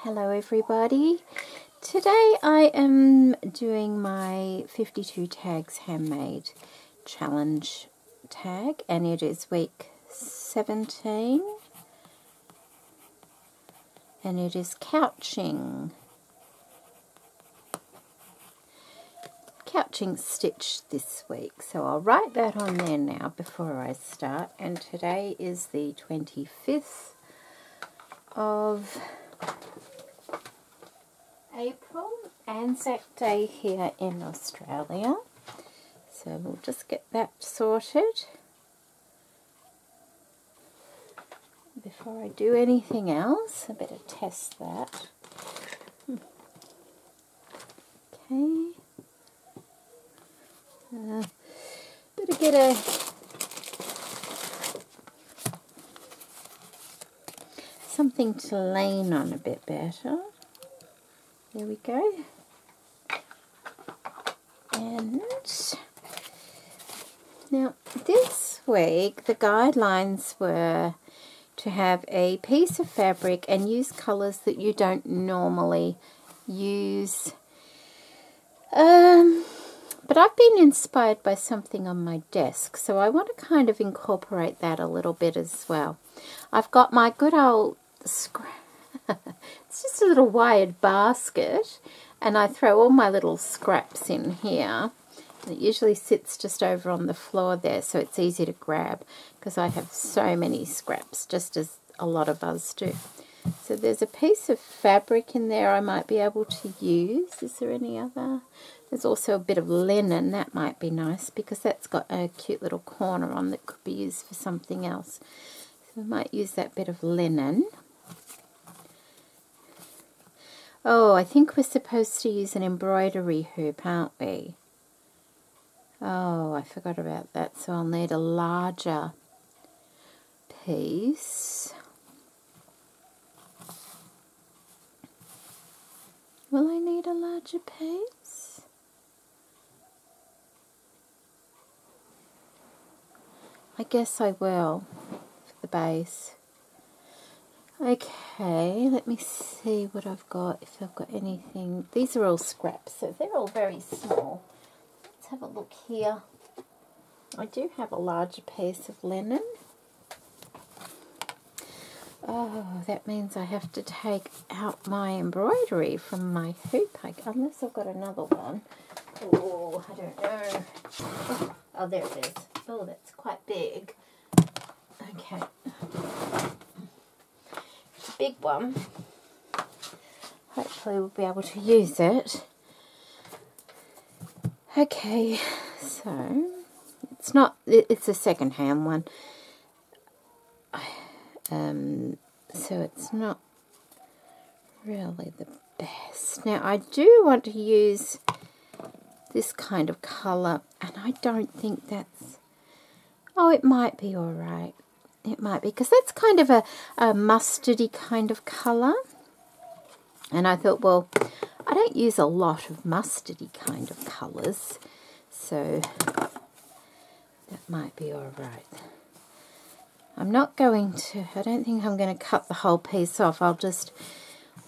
Hello everybody. Today I am doing my 52 tags handmade challenge tag, and it is week 17 and it is couching stitch this week. So I'll write that on there now before I start. And today is the 25th of April, Anzac Day here in Australia. So we'll just get that sorted before I do anything else. I better test that. Okay. Better get something to lean on a bit better. There we go. And now this week the guidelines were to have a piece of fabric and use colours that you don't normally use. But I've been inspired by something on my desk, so I want to kind of incorporate that a little bit as well. I've got my good old scrap. It's just a little wired basket, and I throw all my little scraps in here. And it usually sits just over on the floor there, so it's easy to grab because I have so many scraps, just as a lot of us do. So there's a piece of fabric in there I might be able to use. Is there any other? There's also a bit of linen. That might be nice because that's got a cute little corner on that could be used for something else. So we might use that bit of linen. Oh, I think we're supposed to use an embroidery hoop, aren't we? Oh, I forgot about that. So I'll need a larger piece. Will I need a larger piece? I guess I will for the base. Okay, let me see what I've got, if I've got anything. These are all scraps, so they're all very small. Let's have a look here. I do have a larger piece of linen. Oh, that means I have to take out my embroidery from my hoop, unless I've got another one. Oh, I don't know. Oh, there it is. Oh, that's quite big. Okay. It's a big one. Hopefully we'll be able to use it. Okay, so it's a second-hand one. So it's not really the best. Now I do want to use this kind of colour, and I don't think that's... Oh, it might be alright. It might be, because that's kind of a mustardy kind of colour. And I thought, well, I don't use a lot of mustardy kind of colours, so that might be alright. I'm not going to, I don't think I'm going to cut the whole piece off. I'll just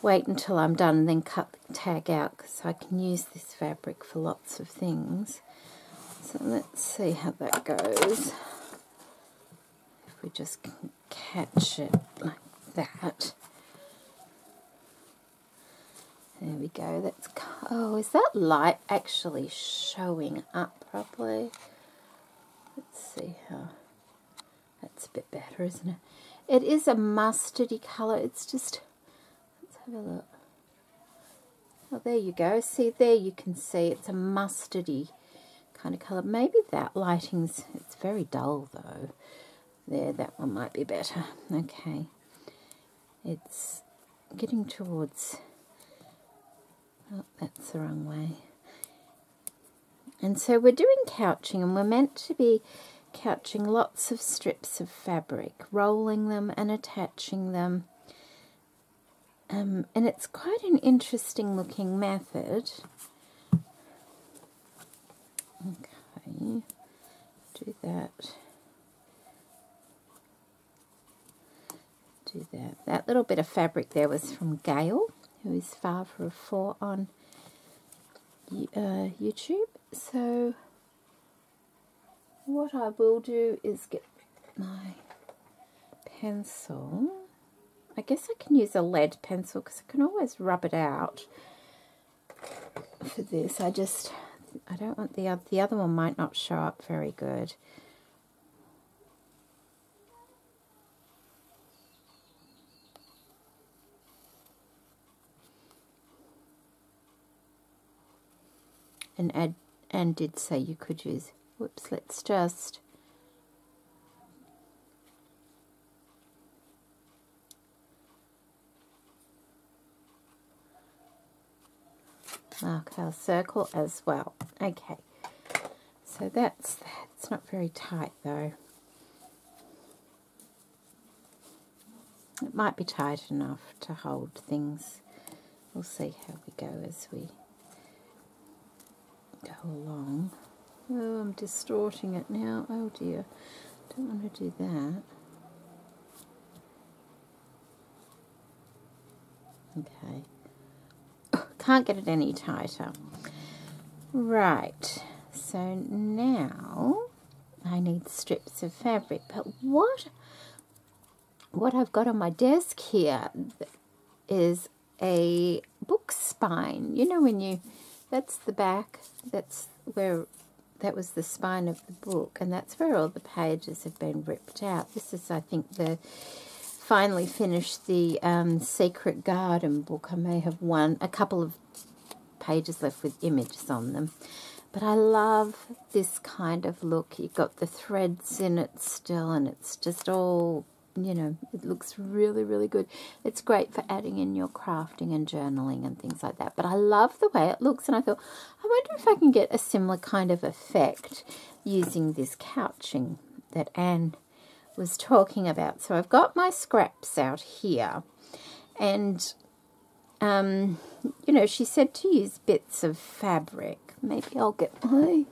wait until I'm done and then cut the tag out, because I can use this fabric for lots of things. So let's see how that goes. If we just can catch it like that. There we go. That's, oh, is that light actually showing up properly? Let's see how... That's a bit better, isn't it? It is a mustardy colour. It's just... Let's have a look. Oh, there you go. See, there you can see it's a mustardy kind of colour. Maybe that lighting's... It's very dull, though. There, that one might be better. Okay. It's getting towards... Oh, that's the wrong way. And so we're doing couching, and we're meant to be couching lots of strips of fabric, rolling them and attaching them. And it's quite an interesting looking method. Okay, do that. Do that. That little bit of fabric there was from Gail. who is father of 4 on YouTube. So what I will do is get my pencil. I guess I can use a lead pencil because I can always rub it out for this. I don't want the other one might not show up very good. And did say you could use, whoops, let's just mark our circle as well. Okay, so that's that. It's not very tight though. It might be tight enough to hold things. We'll see how we go as we go along. Oh, I'm distorting it now. Oh dear, don't want to do that. Okay. Can't get it any tighter. Right, so now I need strips of fabric, but what I've got on my desk here is a book spine. You know, when that's the back, that was the spine of the book, and that's where all the pages have been ripped out. This is, I think, finally finished the Secret Garden book. I may have a couple of pages left with images on them. But I love this kind of look. You've got the threads in it still, and it's just all, you know, it looks really, really good. It's great for adding in your crafting and journaling and things like that. But I love the way it looks, and I thought, I wonder if I can get a similar kind of effect using this couching that Anne was talking about. So I've got my scraps out here, and you know, she said to use bits of fabric. Maybe I'll get my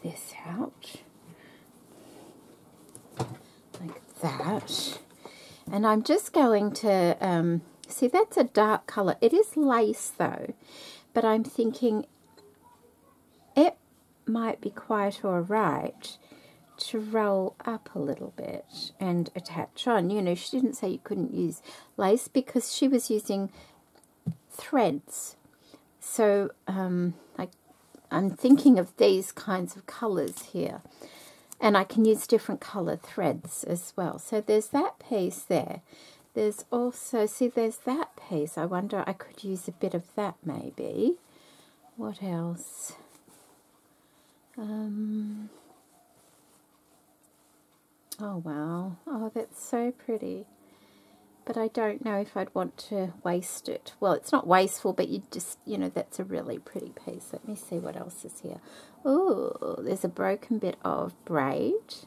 this out like that, and I'm just going to see, that's a dark color. It is lace though, but I'm thinking it might be quite all right to roll up a little bit and attach on. You know, she didn't say you couldn't use lace because she was using threads. So I'm thinking of these kinds of colors here, and I can use different color threads as well. So there's that piece there. There's also, see, there's that piece. I wonder, I could use a bit of that maybe. What else? Oh, wow. Oh, that's so pretty. But I don't know if I'd want to waste it. Well, it's not wasteful, but you just, you know, that's a really pretty piece. Let me see what else is here. Oh, there's a broken bit of braid.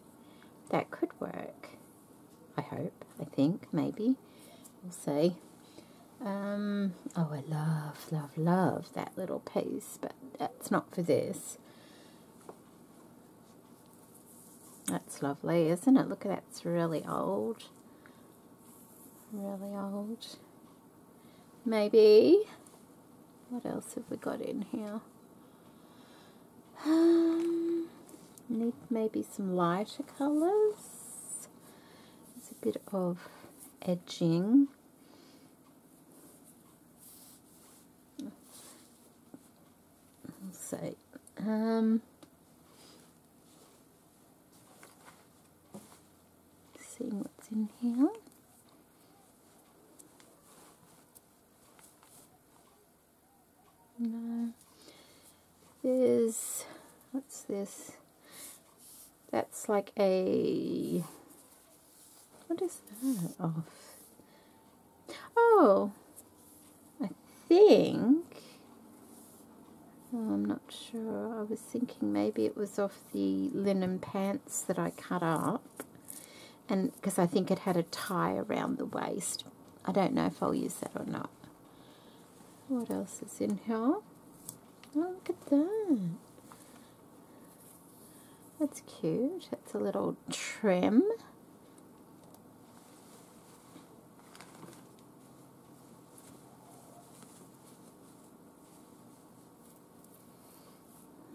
That could work. I hope, I think, maybe. We'll see. Oh, I love, love, love that little piece, but that's not for this. That's lovely, isn't it? Look at that, it's really old. Really old. Maybe. What else have we got in here? Need maybe some lighter colours. There's a bit of edging. Let's see. Seeing what's in here. No. There's, what's this? That's like a, what is that of? Oh, I think, I'm not sure. I was thinking maybe it was off the linen pants that I cut up. And because I think it had a tie around the waist. I don't know if I'll use that or not. What else is in here? Oh, look at that. That's cute. It's a little trim.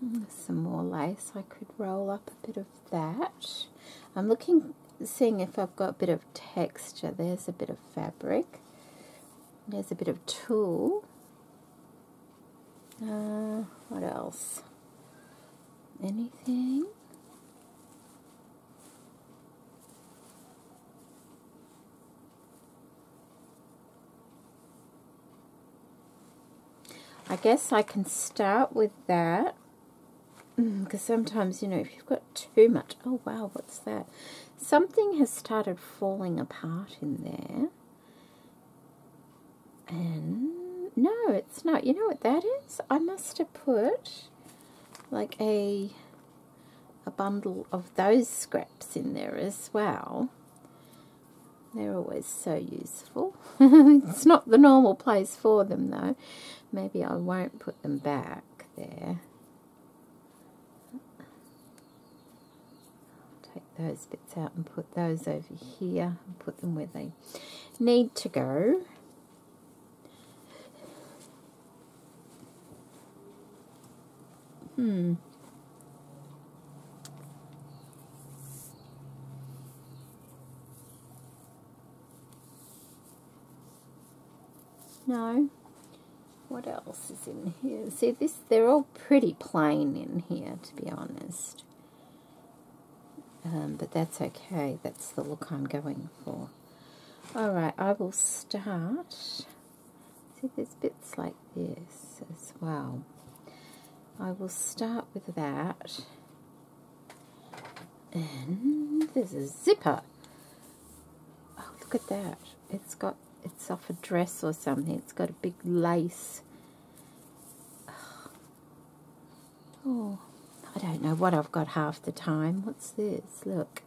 There's some more lace. I could roll up a bit of that. I'm seeing if I've got a bit of texture. There's a bit of fabric. There's a bit of tulle. What else? Anything? I guess I can start with that, because sometimes, you know, if you've got too much... Oh, wow, what's that? Something has started falling apart in there. And no, it's not. You know what that is? I must have put like a bundle of those scraps in there as well. They're always so useful. It's not the normal place for them though. Maybe I won't put them back there. I'll take those bits out and put those over here and put them where they need to go. No. What else is in here? See, they're all pretty plain in here, to be honest. But that's okay. That's the look I'm going for. Alright, I will start. See, there's bits like this as well. I will start with that. And there's a zipper. Oh, look at that. It's off a dress or something. It's got a big lace. Oh, I don't know what I've got half the time. What's this? Look.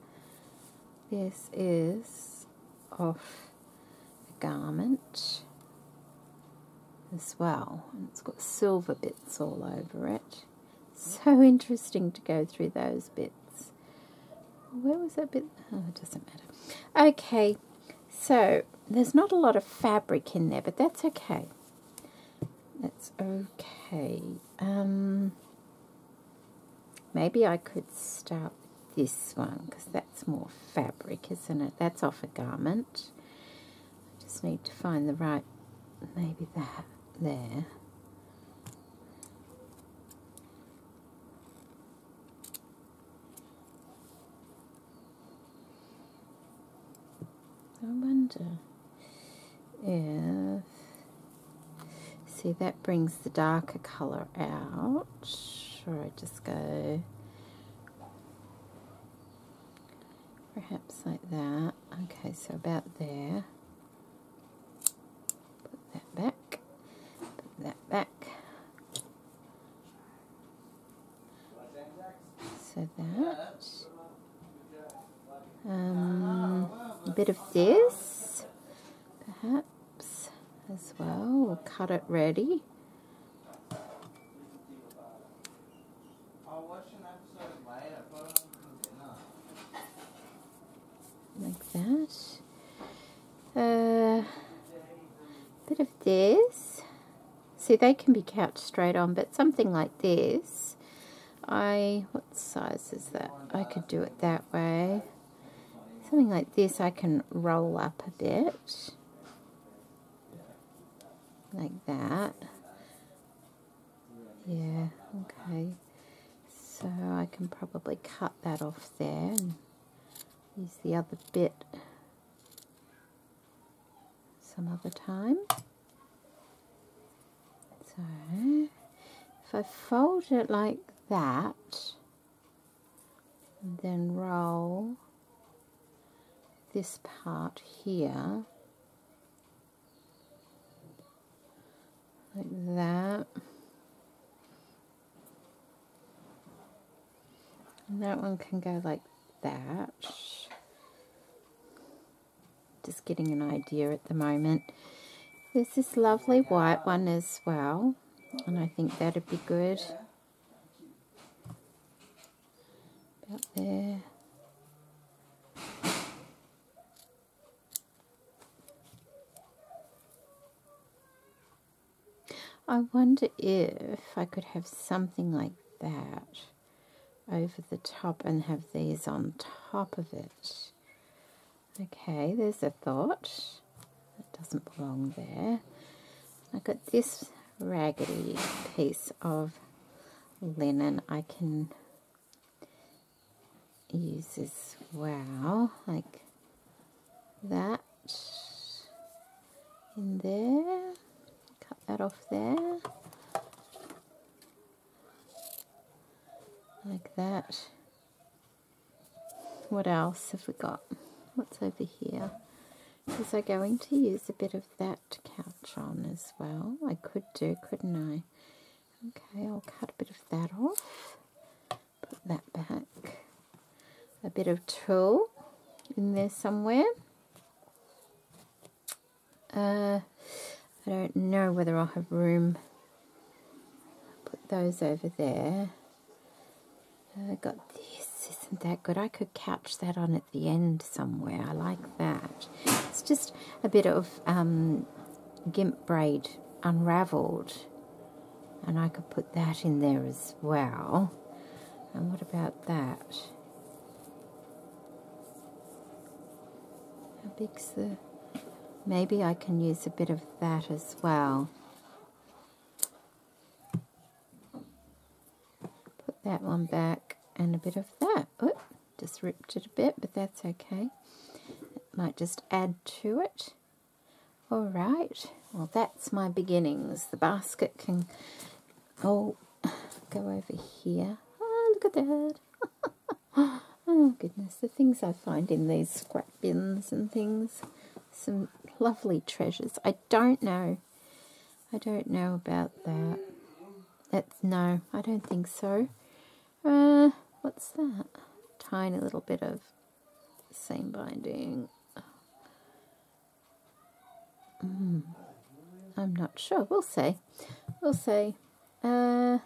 This is off a garment as well. And it's got silver bits all over it. So interesting to go through those bits. Where was that bit? Oh, it doesn't matter. Okay, so there's not a lot of fabric in there, but that's okay. That's okay. Maybe I could start with this one, because that's more fabric, isn't it? That's off a garment. I just need to find the right, maybe that there. I wonder if... See, that brings the darker colour out. Or I just go perhaps like that. Okay, so about there. Put that back. Put that back. So that. A bit of this, perhaps, as well. We'll cut it ready. Like that. Bit of this. See, they can be couched straight on, but something like this. What size is that? I could do it that way. Something like this I can roll up a bit. Like that. Yeah, okay. So I can probably cut that off there and use the other bit some other time. So if I fold it like that and then roll this part here like that, and that one can go like that. Just getting an idea at the moment. There's this lovely white one as well, and I think that'd be good. About there. I wonder if I could have something like that over the top and have these on top of it. Okay, there's a thought. It doesn't belong there. I've got this raggedy piece of linen I can use as well, like that in there. Cut that off there, like that. What else have we got? What's over here? Because I'm going to use a bit of that couch on as well. I could do, couldn't I? Okay, I'll cut a bit of that off. Put that back. A bit of tulle in there somewhere. I don't know whether I'll have room. Put those over there. I got this. Isn't that good? I could couch that on at the end somewhere. I like that. It's just a bit of gimp braid unravelled, and I could put that in there as well. And what about that? How big's the... Maybe I can use a bit of that as well. Put that one back and a bit of that. Oh, just ripped it a bit, but that's okay. It might just add to it. All right. Well, that's my beginnings. The basket can go over here. Oh, look at that. Oh, goodness. The things I find in these scrap bins and things. Some lovely treasures. I don't know about that. No, I don't think so. What's that? Tiny little bit of seam binding. I'm not sure. We'll see. We'll see. I'm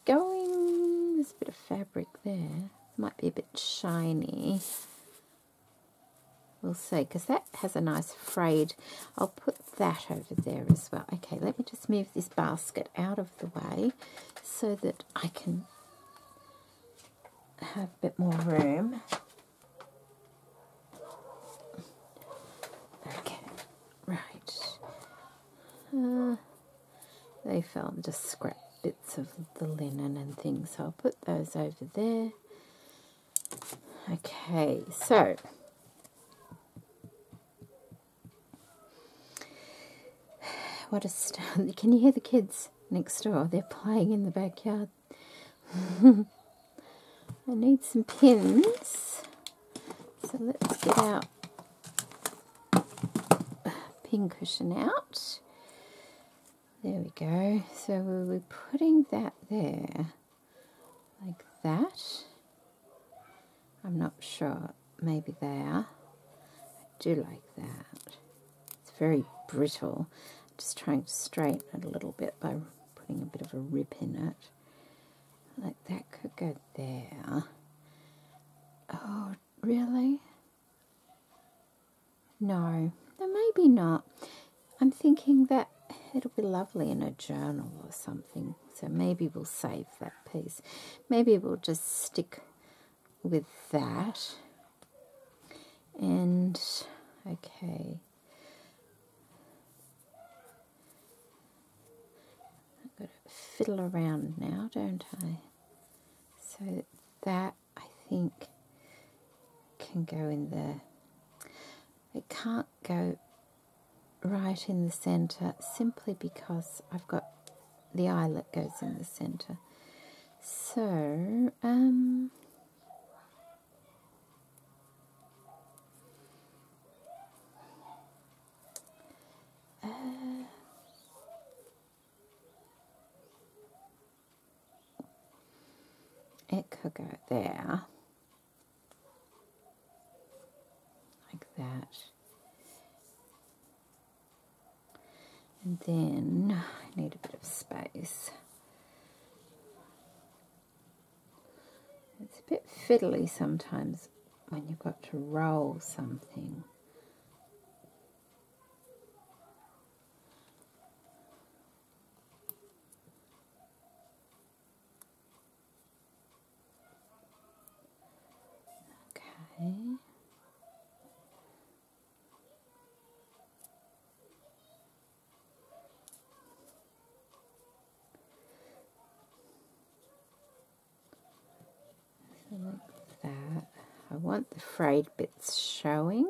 going... There's a bit of fabric there. Might be a bit shiny. We'll see, because that has a nice frayed. I'll put that over there as well. Okay, let me just move this basket out of the way so that I can have a bit more room. Okay, right. They fell just scrap bits of the linen and things, so I'll put those over there. Okay, so... What a start. Can you hear the kids next door? They're playing in the backyard. I need some pins. So let's get our pin cushion out. There we go. So we'll be putting that there. Like that. I'm not sure. Maybe there. I do like that. It's very brittle. Just trying to straighten it a little bit by putting a bit of a rip in it. Like that could go there. Oh, really? No, maybe not. I'm thinking that it'll be lovely in a journal or something. So maybe we'll save that piece. Maybe we'll just stick with that. And, okay. Fiddle around now, don't I? So that, I think, can go in there. It can't go right in the centre simply because I've got the eyelet goes in the centre. So, it could go there, like that. And then I need a bit of space. It's a bit fiddly sometimes when you've got to roll something. Okay. So like that. I want the frayed bits showing.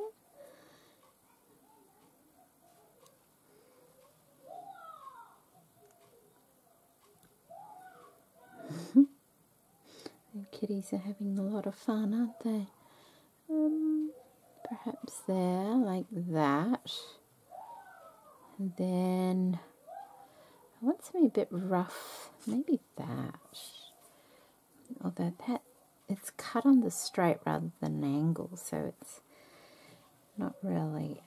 The kitties are having a lot of fun, aren't they? Perhaps there, like that. And then I want something a bit rough, maybe that. Although that, it's cut on the straight rather than an angle, so it's not really,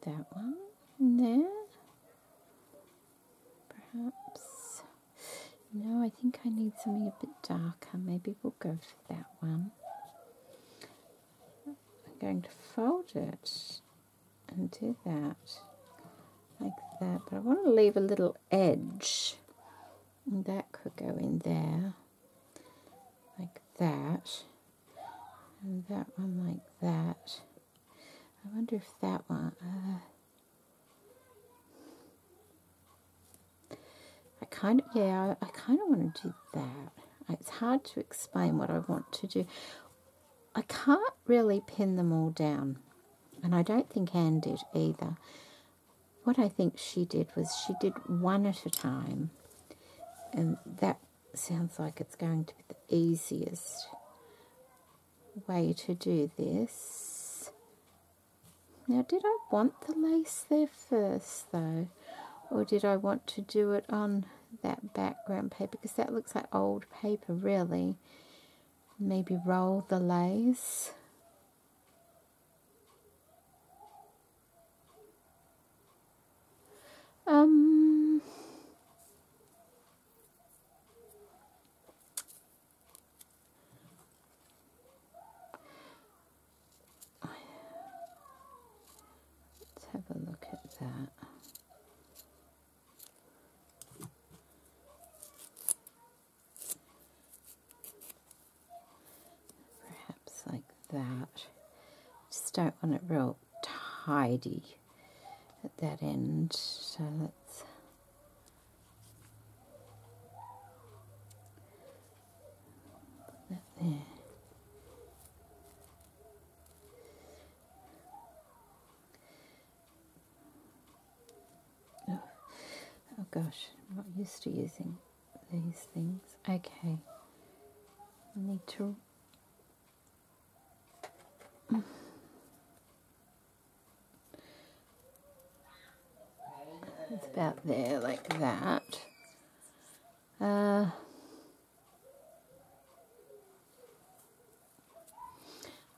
that one in there, perhaps. No, I think I need something a bit darker. Maybe we'll go for that one. I'm going to fold it and do that like that, but I want to leave a little edge, and that could go in there like that, and that one like that. I wonder if that one, I kind of want to do that. It's hard to explain what I want to do. I can't really pin them all down, and I don't think Anne did either. What I think she did was she did one at a time, and that sounds like it's going to be the easiest way to do this. Now, did I want the lace there first, though? Or did I want to do it on that background paper? Because that looks like old paper, really. Maybe roll the lace. Let's have a look at that. Perhaps like that. Just don't want it real tidy at that end. So let's put that there. Oh gosh, I'm not used to using these things. Okay, I need to it's about there, like that.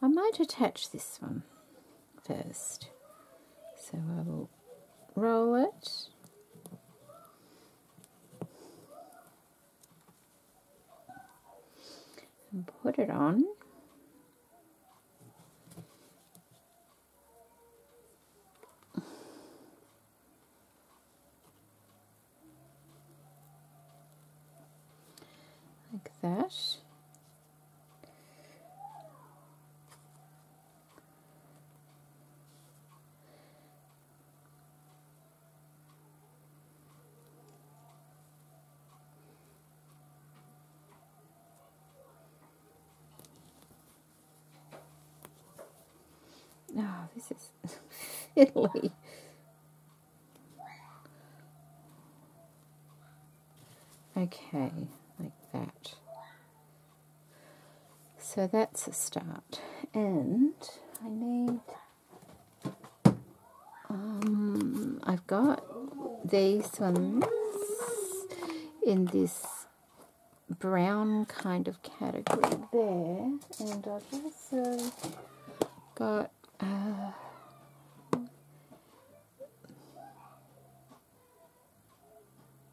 I might attach this one first. So I will roll it. And put it on. Like that. Oh, this is fiddly. Okay, like that. So that's a start. And I need, I've got these ones in this brown kind of category there. And I've also got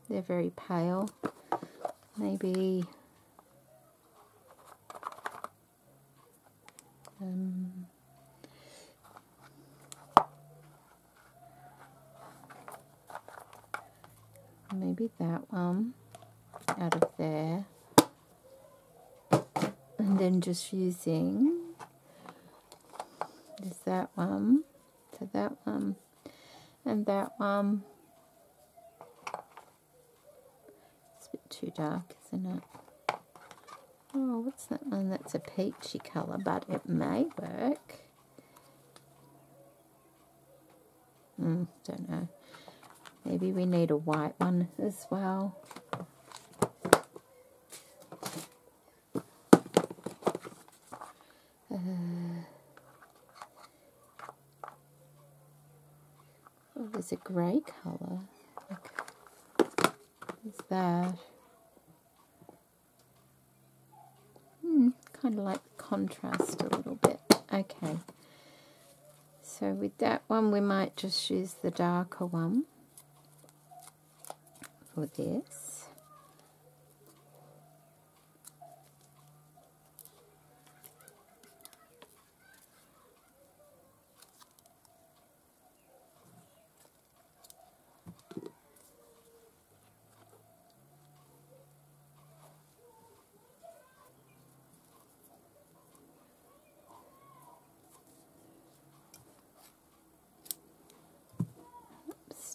They're very pale. Maybe maybe that one out of there. And then just using that one to that one and that one. It's a bit too dark, isn't it? Oh, what's that one? That's a peachy colour, but it may work. Don't know. Maybe we need a white one as well. Oh, there's a grey colour. What's that? Kind of like the contrast a little bit. Okay. So with that one, we might just use the darker one for this.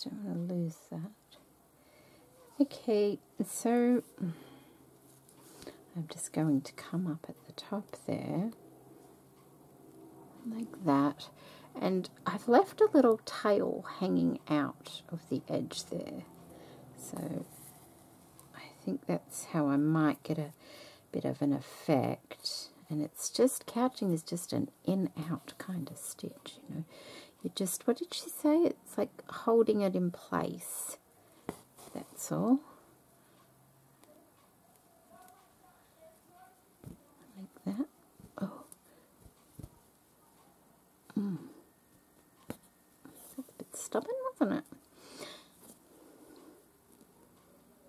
Don't want to lose that. Okay, so I'm just going to come up at the top there, like that, and I've left a little tail hanging out of the edge there, so I think that's how I might get a bit of an effect. And it's just, couching is just an in-out kind of stitch, you know. You just, what did she say? It's like holding it in place. That's all. Like that. Oh. That's a bit stubborn, wasn't it?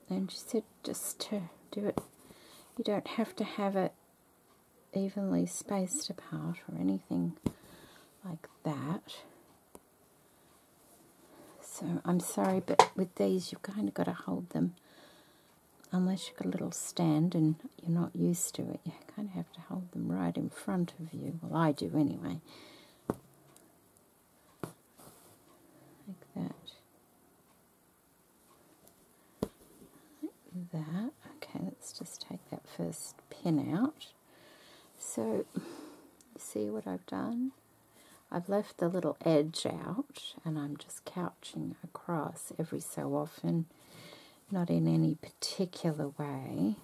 And she said just to do it, you don't have to have it evenly spaced apart or anything like that. So I'm sorry, but with these you've kind of got to hold them, unless you've got a little stand and you're not used to it, you kind of have to hold them right in front of you. Well, I do anyway. Like that. Like that. Okay, let's just take that first pin out. So, you see what I've done? I've left the little edge out and I'm just couching across every so often, not in any particular way,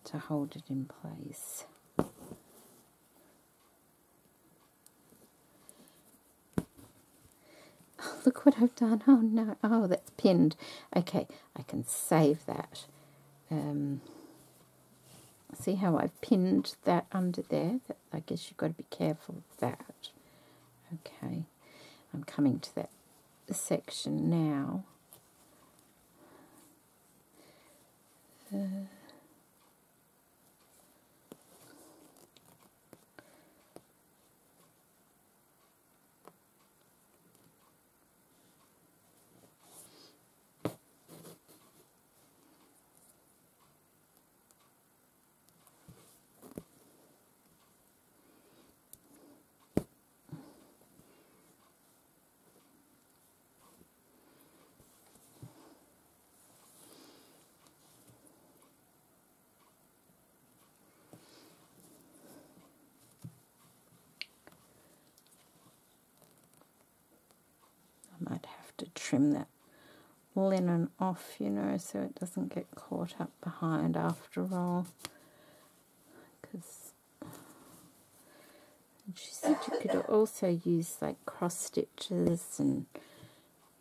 to hold it in place. Oh, look what I've done. Oh no, oh that's pinned. Okay, I can save that. See how I've pinned that under there? I guess you've got to be careful of that. Okay, I'm coming to that section now. I might have to trim that linen off, you know, so it doesn't get caught up behind after all. Because she said you could also use like cross stitches and,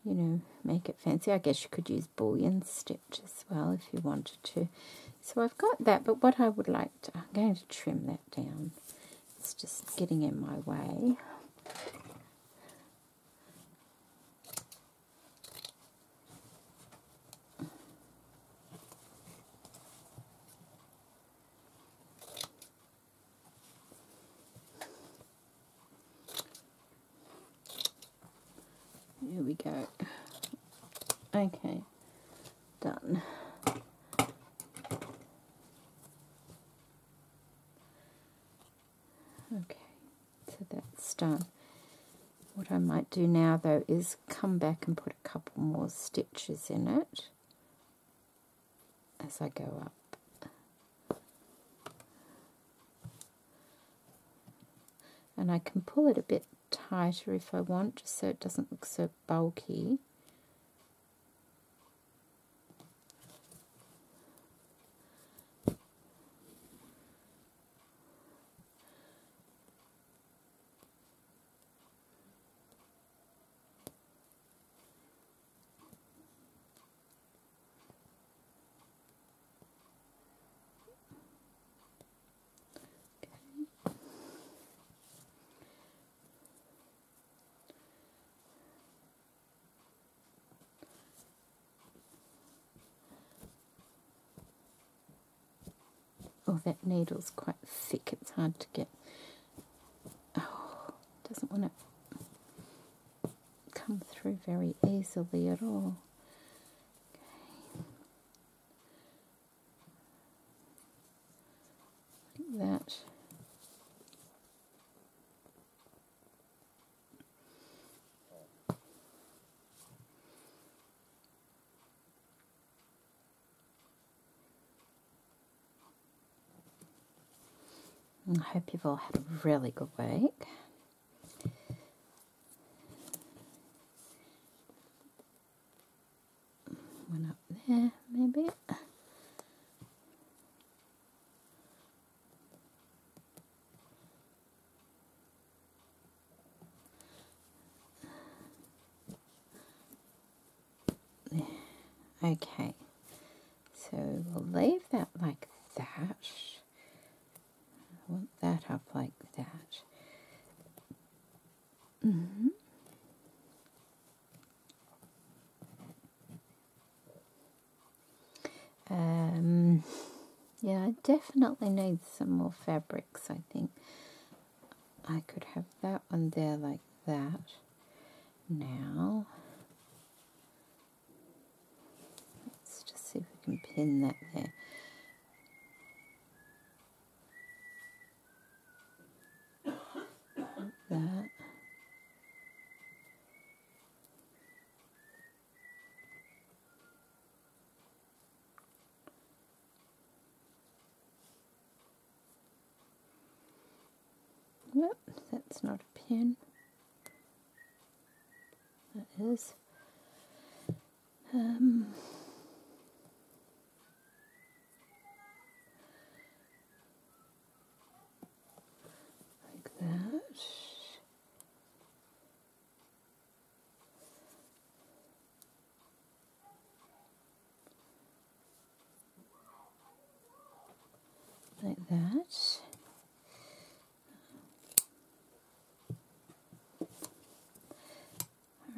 you know, make it fancy. I guess you could use bullion stitch as well if you wanted to. So I've got that, but what I would like to, I'm going to trim that down. It's just getting in my way. There we go. Okay, done. Okay, so that's done. What I might do now though is come back and put a couple more stitches in it as I go up. And I can pull it a bit tighter if I want, just so it doesn't look so bulky. Oh, that needle's quite thick, it's hard to get. Oh, doesn't want to come through very easily at all. Okay. Like that. I hope you've all had a really good week. One up there, maybe. There. Okay, so we'll leave that like that. I want that up like that. Yeah, I definitely need some more fabrics. I think I could have that one there like that. Now, let's just see if we can pin that there. That. Whoop, that's not a pin. That is. Like that. Like that.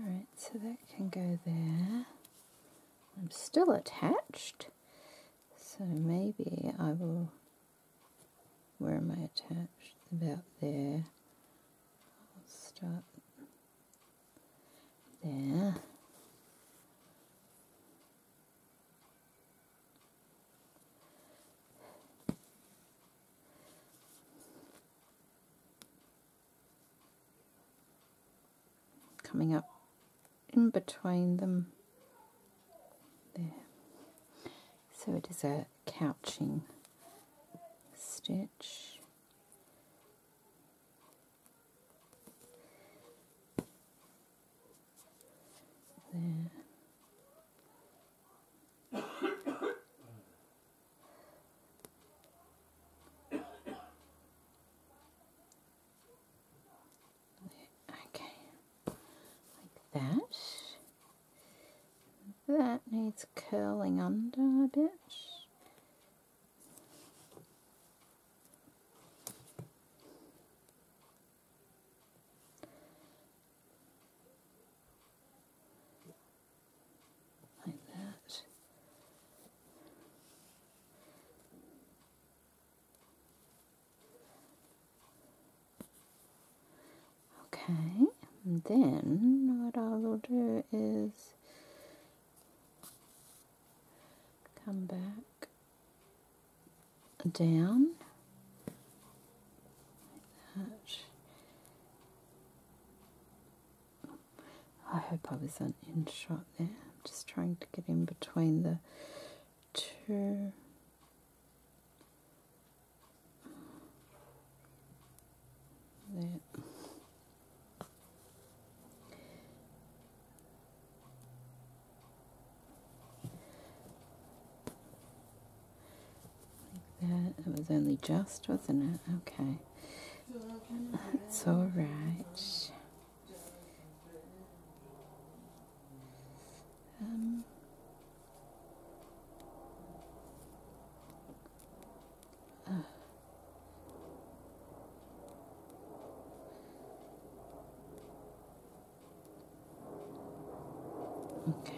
Alright, so that can go there. I'm still attached, so maybe I will, where am I attached? About there. I'll start there. Coming up in between them there. So it is a couching stitch. There. Okay, like that. That needs curling under a bit. Like that. Okay, and then what I will do come back down like that. I hope I was in shot there. I'm just trying to get in between the two. There. Like that. It was only just, wasn't it? Okay. That's all right. Okay.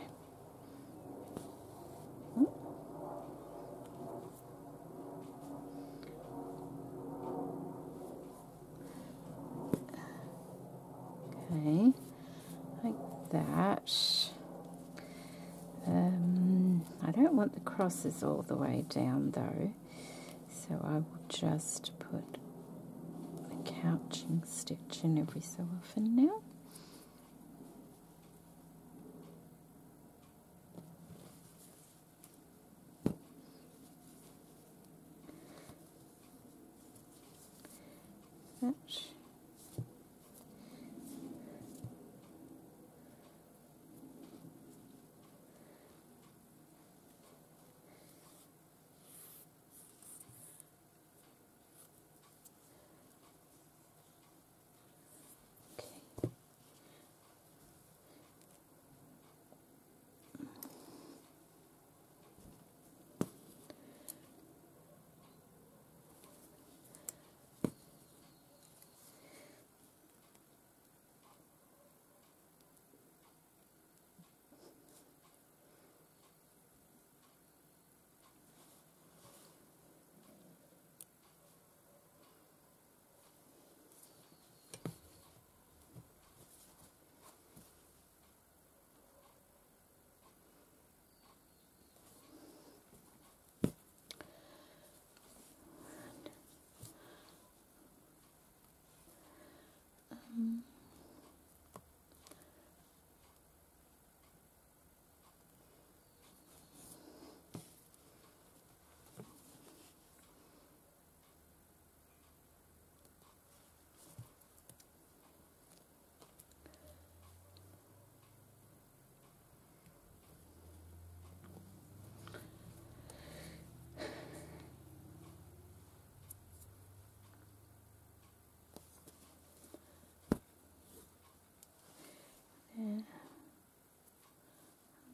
Okay, like that. I don't want the crosses all the way down though, so I will just put a couching stitch in every so often now. That.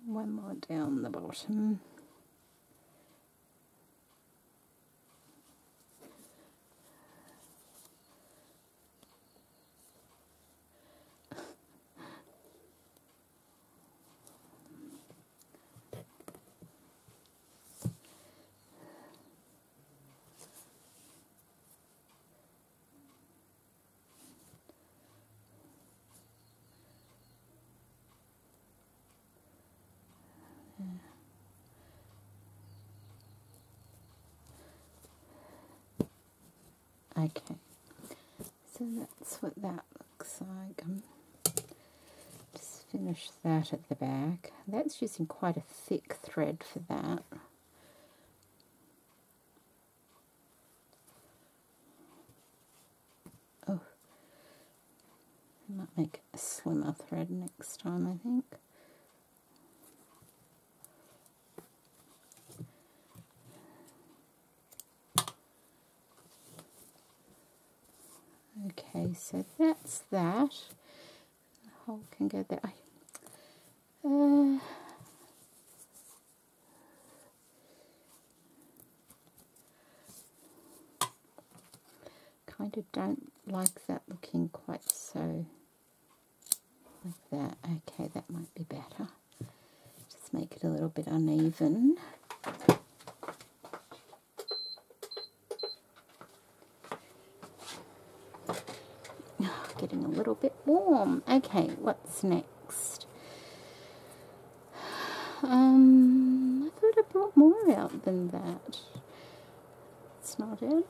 One more down the bottom. Okay, so that's what that looks like. Just finish that at the back. That's using quite a thick thread for that. Oh, I might make a slimmer thread next time, I think. Okay, so that's that. The hole can go there. Kind of don't like that looking quite so like that. Okay, that might be better. Just make it a little bit uneven. Getting a little bit warm. Okay, what's next? I thought I'd brought more out than that. It's not it.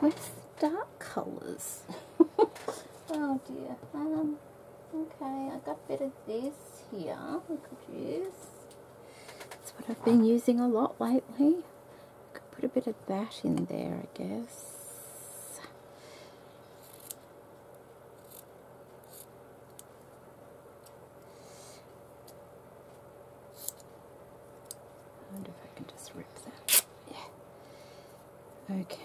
With dark colours. Oh dear. Okay, I got a bit of this here we could use. That's what I've been using a lot lately. I could put a bit of that in there, I guess. I wonder if I can just rip that. Yeah. Okay.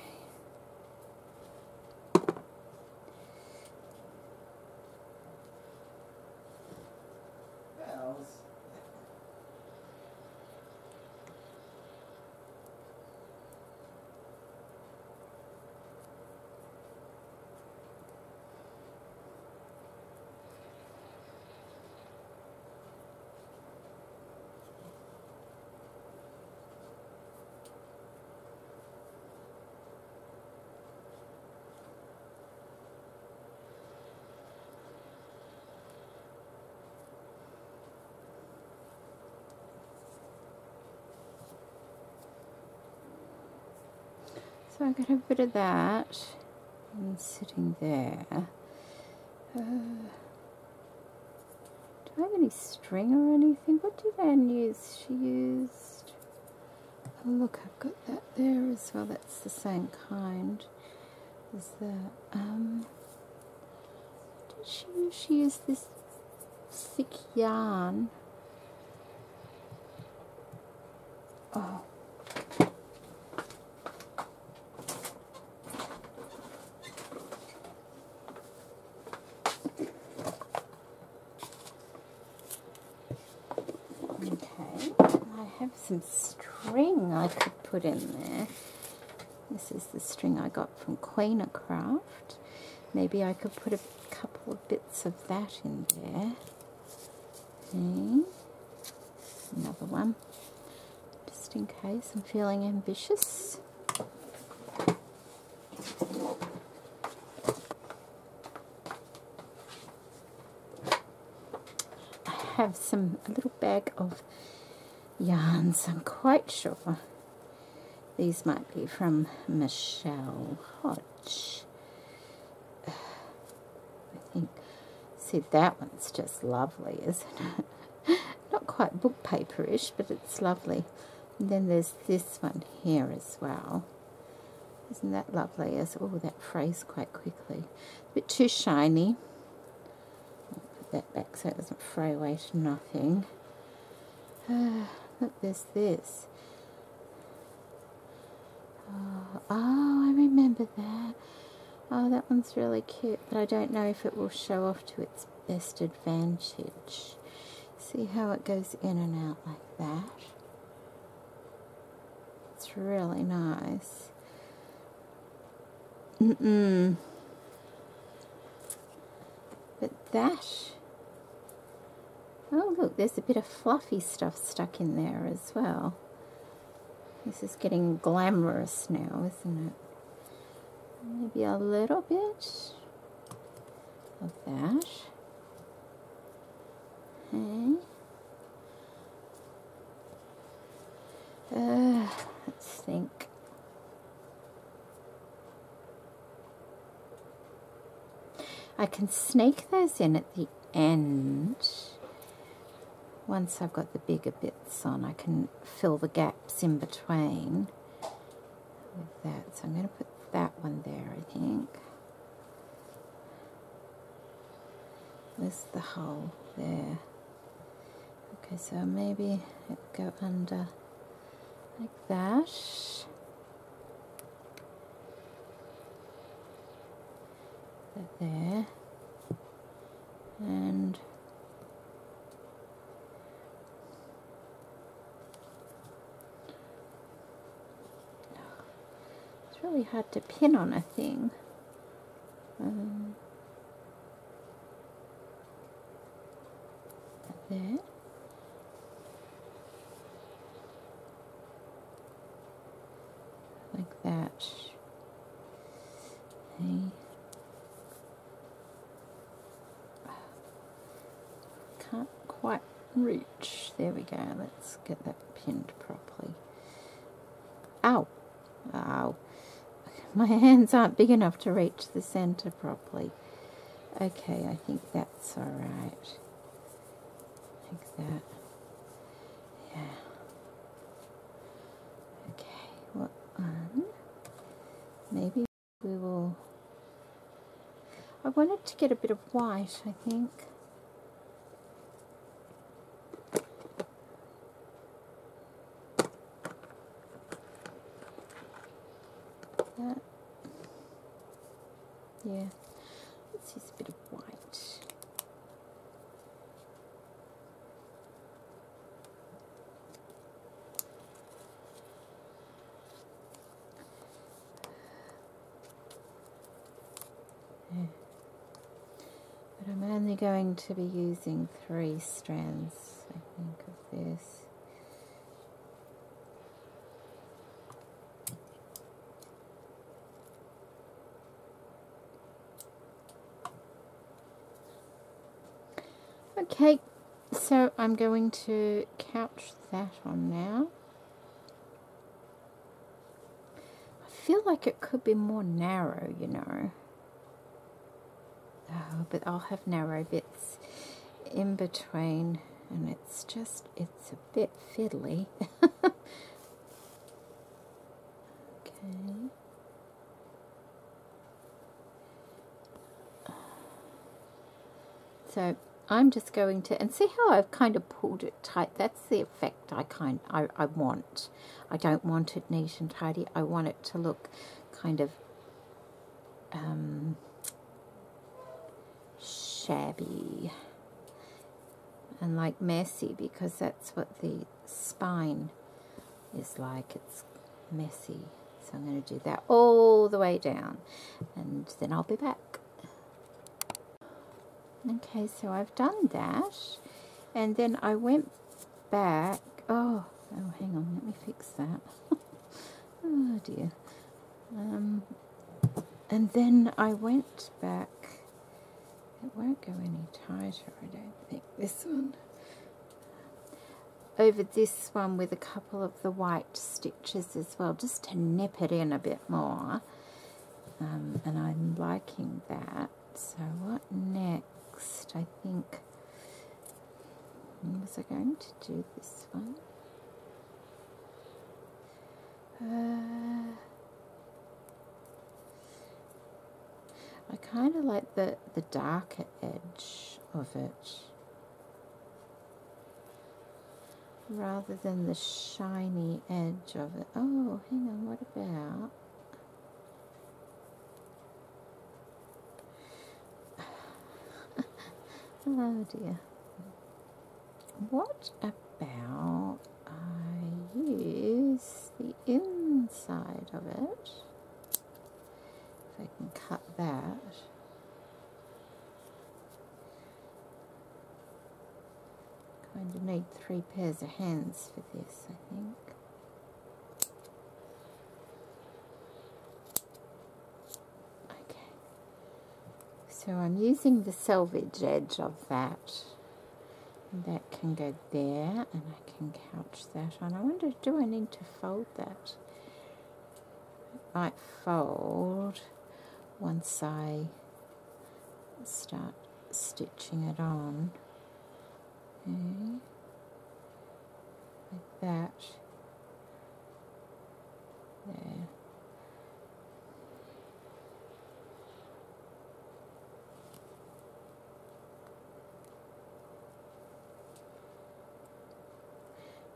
So I'm going to have a bit of that and sitting there. Do I have any string or anything? What did Anne use? She used... Oh look, I've got that there as well. That's the same kind as that. Did she use? She used this thick yarn. Oh. Some string I could put in there. This is the string I got from Queen of Craft. Maybe I could put a couple of bits of that in there. Okay. Another one, just in case I'm feeling ambitious. I have a little bag of yarns. I'm quite sure these might be from Michelle Hodge. I think. See, that one's just lovely, isn't it? Not quite book paperish, but it's lovely. And then there's this one here as well. Isn't that lovely? Oh, that frays quite quickly. A bit too shiny. I'll put that back so it doesn't fray away to nothing. Look, there's this. Oh, I remember that. Oh, that one's really cute, but I don't know if it will show off to its best advantage. See how it goes in and out like that? It's really nice. But that... Oh, look, there's a bit of fluffy stuff stuck in there as well. This is getting glamorous now, isn't it? Maybe a little bit of that. Okay. Let's think. I can snake those in at the end. Once I've got the bigger bits on, I can fill the gaps in between with that. So I'm going to put that one there, I think. There's the hole there. Okay, so maybe it go under like that. That there. And it's really hard to pin on a thing. There. Like that. Okay. reach. There we go. Let's get that pinned properly. Ow! Ow! My hands aren't big enough to reach the center properly. Okay, I think that's all right. Like that. Yeah. Okay, what one? Maybe we will... I wanted to get a bit of white, I think. That. Yeah. Let's use a bit of white. Yeah. But I'm only going to be using 3 strands, I think, of this. Okay, so I'm going to couch that on now. I feel like it could be more narrow, you know. Oh, but I'll have narrow bits in between, and it's a bit fiddly. Okay. So I'm just going to, and see how I've kind of pulled it tight. That's the effect I want. I don't want it neat and tidy. I want it to look kind of shabby and like messy, because that's what the spine is like. It's messy. So I'm going to do that all the way down, and then I'll be back. Okay, so I've done that, and then I went back. Oh, hang on, let me fix that. Oh dear. And then I went back. It won't go any tighter, I don't think, this one. Over this one with a couple of the white stitches as well, just to nip it in a bit more. And I'm liking that. So what next? I think, was I going to do this one? I kind of like the darker edge of it rather than the shiny edge of it. Oh, hang on, what about... Oh dear. What about I use the inside of it? If I can cut that. Kind of need 3 pairs of hands for this, I think. So I'm using the selvage edge of that. And that can go there, and I can couch that on. I wonder, do I need to fold that? It might fold once I start stitching it on. Okay. Like that. There.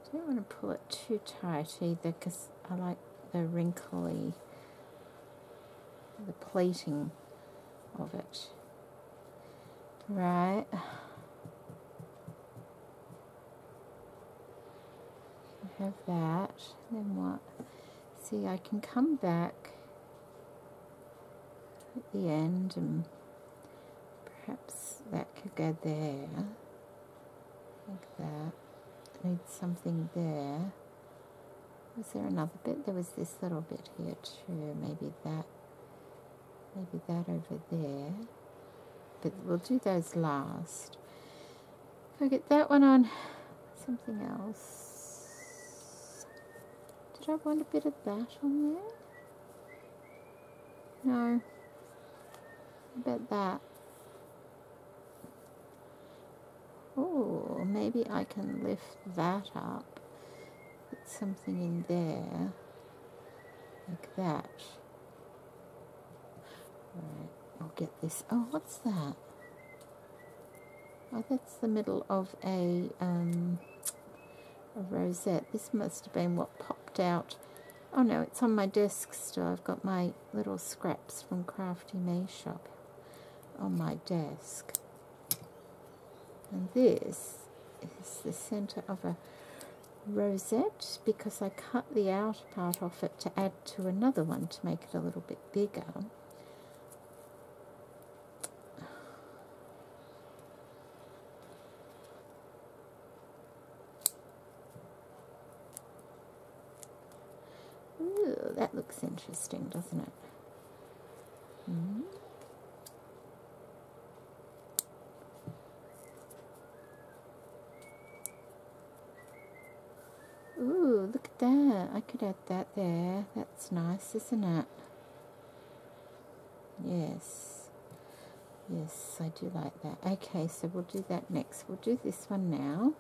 I don't want to pull it too tight either, because I like the wrinkly, the pleating of it. Right. I have that. Then what? See, I can come back at the end, and perhaps that could go there, like that. Need something there. Was there another bit? There was this little bit here too. Maybe that over there. But we'll do those last. If I get that one on something else. Did I want a bit of that on there? No. How about that? Oh, maybe I can lift that up. Put something in there. Like that. Right, I'll get this. Oh, what's that? Oh, that's the middle of a rosette. This must have been what popped out. Oh no, it's on my desk still. I've got my little scraps from Crafty Me shop on my desk. And this is the centre of a rosette because I cut the outer part off it to add to another one to make it a little bit bigger. Ooh, that looks interesting, doesn't it? Mm-hmm. Ooh, look at that. I could add that there. That's nice, isn't it? Yes. Yes, I do like that. Okay, so we'll do that next. We'll do this one now.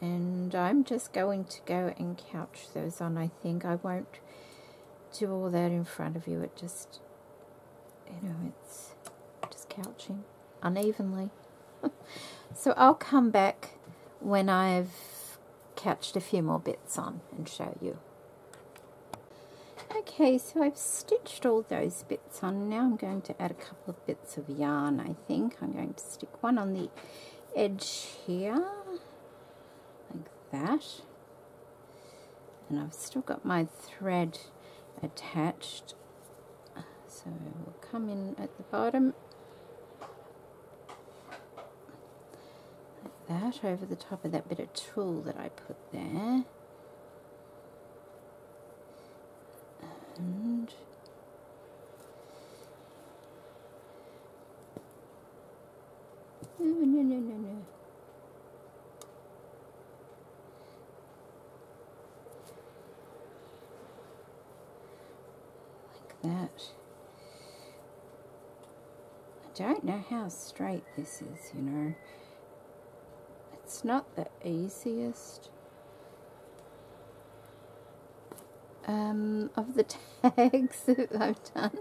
And I'm just going to go and couch those on, I think. I won't do all that in front of you. It just, you know, it's just couching unevenly. So I'll come back when I've couched a few more bits on and show you. Okay, so I've stitched all those bits on. Now I'm going to add a couple of bits of yarn, I think. I'm going to stick one on the edge here, like that. And I've still got my thread attached. So we'll come in at the bottom. That over the top of that bit of tulle that I put there, and no. Like that. I don't know how straight this is, you know. It's not the easiest of the tags that I've done.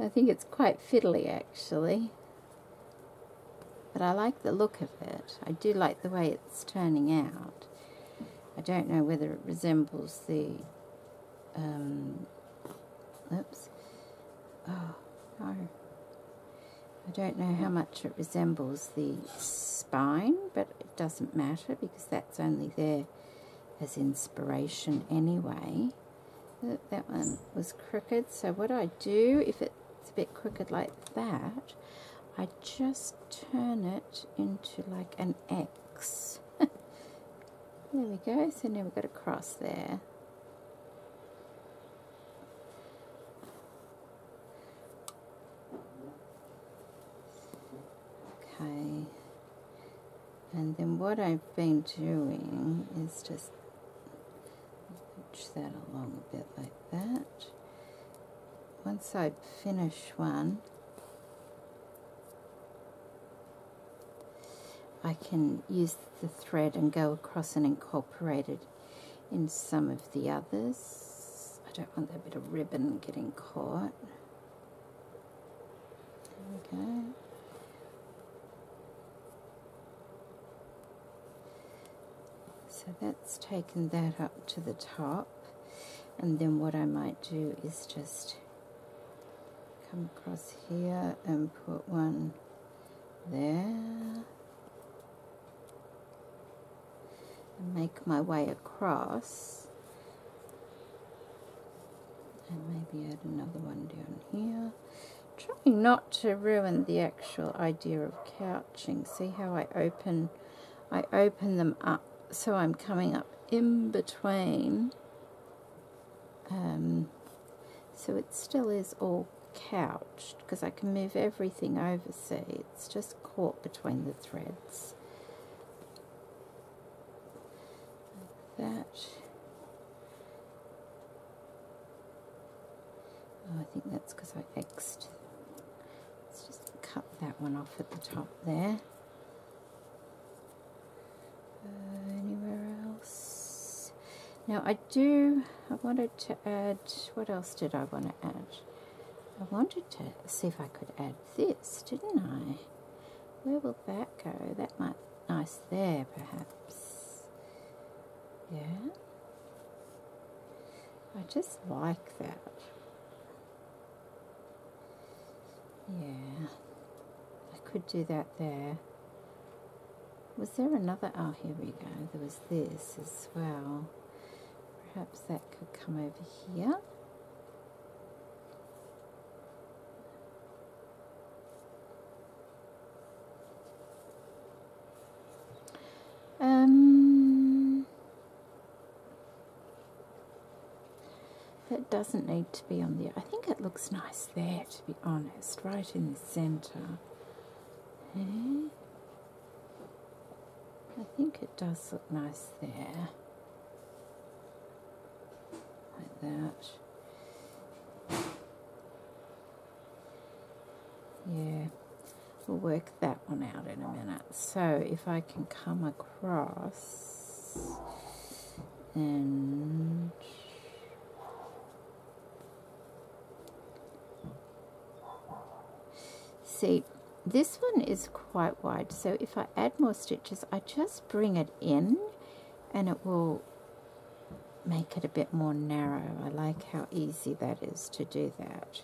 I think it's quite fiddly actually, but I like the look of it. I do like the way it's turning out. I don't know whether it resembles the oops, oh no, I don't know how much it resembles the spine, but it doesn't matter because that's only there as inspiration anyway. That one was crooked, so what I do, if it's a bit crooked like that, I just turn it into like an X. There we go, so now we've got a cross there. Okay, and then what I've been doing is just push that along a bit like that. Once I finish one, I can use the thread and go across and incorporate it in some of the others. I don't want that bit of ribbon getting caught. There we go. So that's taken that up to the top, and then what I might do is just come across here and put one there and make my way across, and maybe add another one down here. Trying not to ruin the actual idea of couching. See how I open them up. So I'm coming up in between, so it still is all couched because I can move everything over, see, it's just caught between the threads. Like that. Oh, I think that's because I X'd. Let's just cut that one off at the top there. Anywhere else? Now I wanted to add, what else did I want to add? I wanted to see if I could add this, didn't I? Where will that go? That might be nice there, perhaps. Yeah. I just like that. Yeah. I could do that there. Was there another? Oh, here we go. There was this as well. Perhaps that could come over here. That doesn't need to be on there. I think it looks nice there, to be honest, right in the center. Okay. I think it does look nice there. Like that. Yeah. We'll work that one out in a minute. So if I can come across and see, this one is quite wide, so if I add more stitches, I just bring it in and it will make it a bit more narrow. I like how easy that is to do that.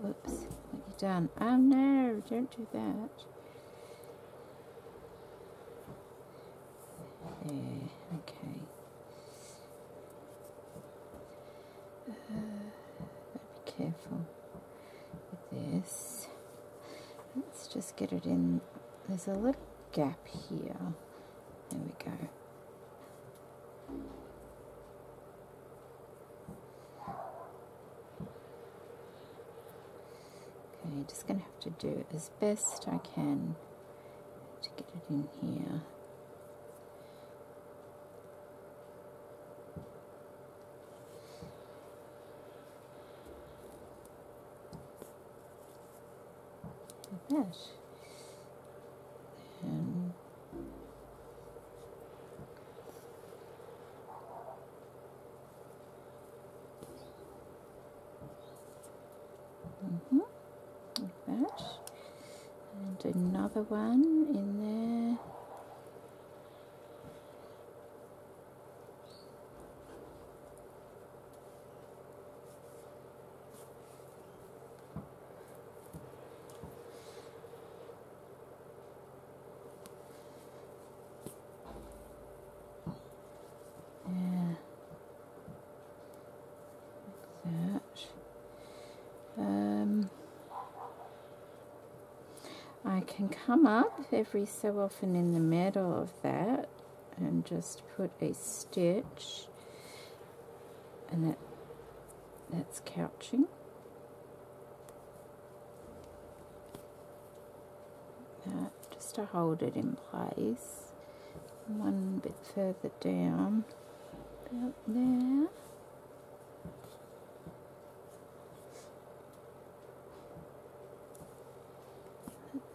Oops, what you done? Oh no, don't do that. There, okay. Be careful with this. Let's just get it in. There's a little gap here. There we go. Okay, just going to have to do as best I can to get it in here. Like that. And like that. And another one in there. I can come up every so often in the middle of that and just put a stitch, and that's couching. That, just to hold it in place. One bit further down, about there.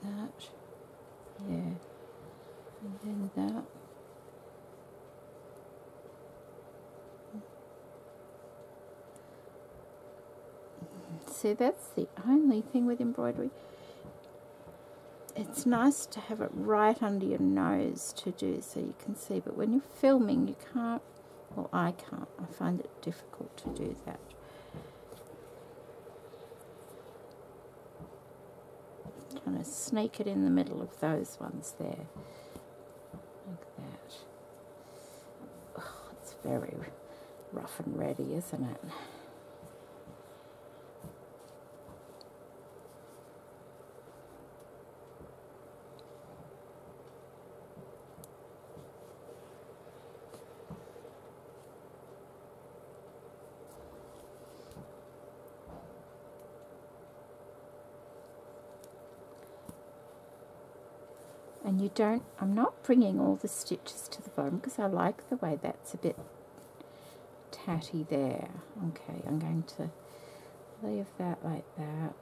That, yeah, and then that. See, that's the only thing with embroidery. It's nice to have it right under your nose to do so you can see, but when you're filming you can't, well, I can't. I find it difficult to do that. Kind of sneak it in the middle of those ones there, like that. Oh, it's very rough and ready, isn't it? And you don't, I'm not bringing all the stitches to the bottom because I like the way that's a bit tatty there. Okay, I'm going to leave that like that.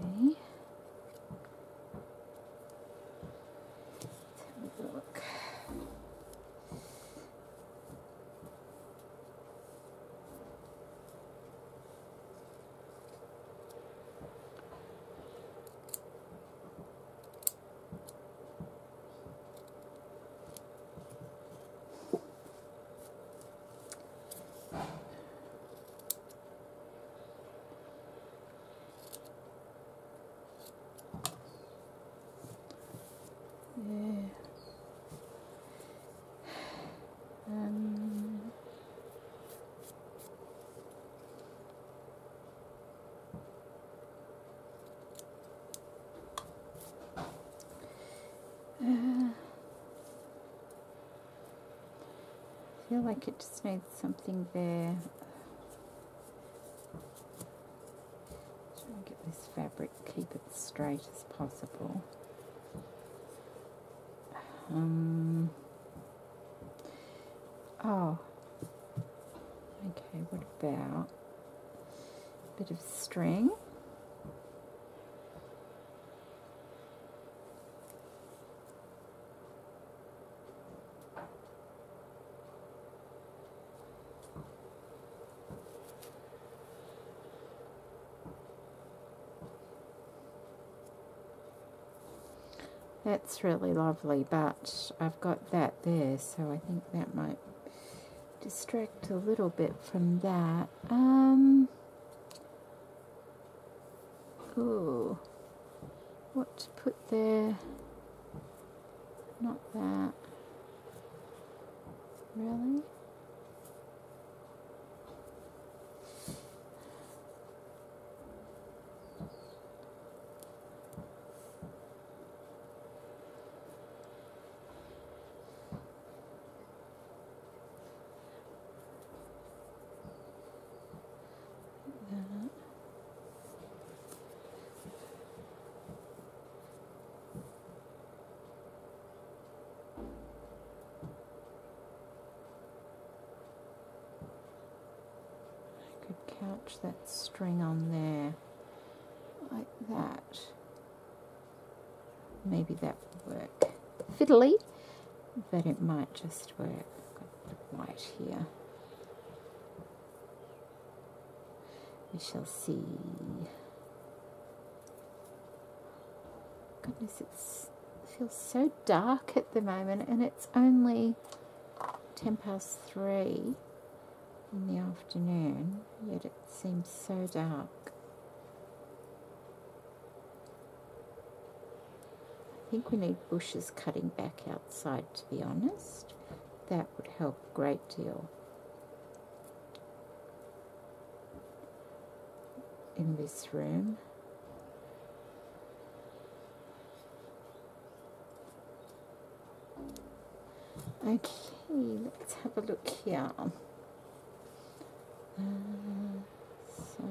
Okay. Let's have a look. Yeah. I feel like it just needs something there. Try and get this fabric, keep it straight as possible. Oh, okay, what about a bit of string? That's really lovely, but I've got that there, so I think that might distract a little bit from that. Ooh, what to put there? Not that. Really? Couch that string on there like that. Maybe that would work. Fiddly, but it might just work. I've got white here. We shall see. Goodness, it feels so dark at the moment, and it's only 3:10 in the afternoon, yet it seems so dark. I think we need bushes cutting back outside, to be honest. That would help a great deal in this room. Okay, let's have a look here. So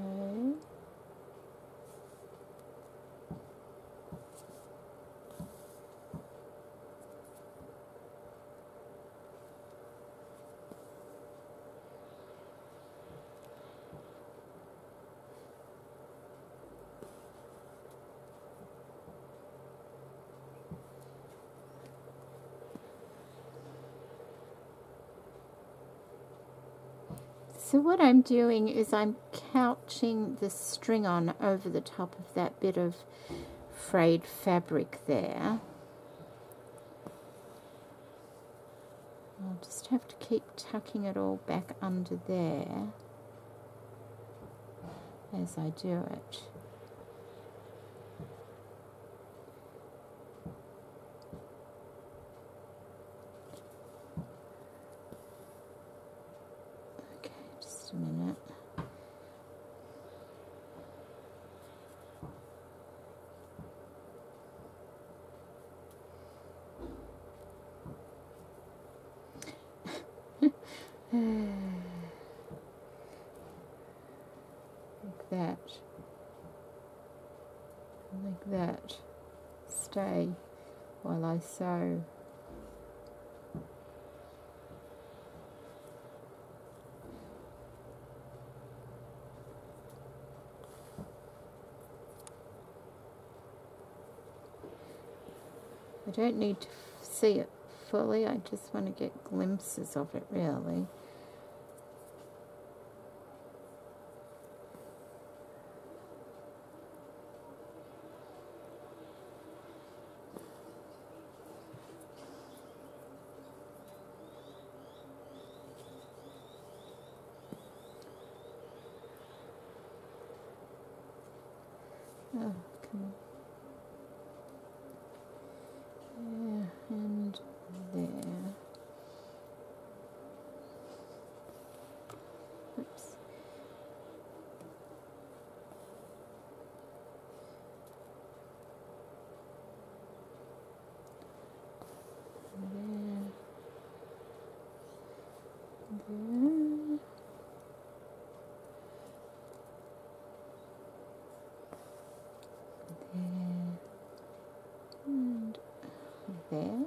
So what I'm doing is I'm couching the string on over the top of that bit of frayed fabric there. I'll just have to keep tucking it all back under there as I do it. A minute. Like that. Like that. Stay while I sew. I don't need to see it fully, I just want to get glimpses of it really. Oh, come on. Yeah, and there. Oops. And there. There. And there.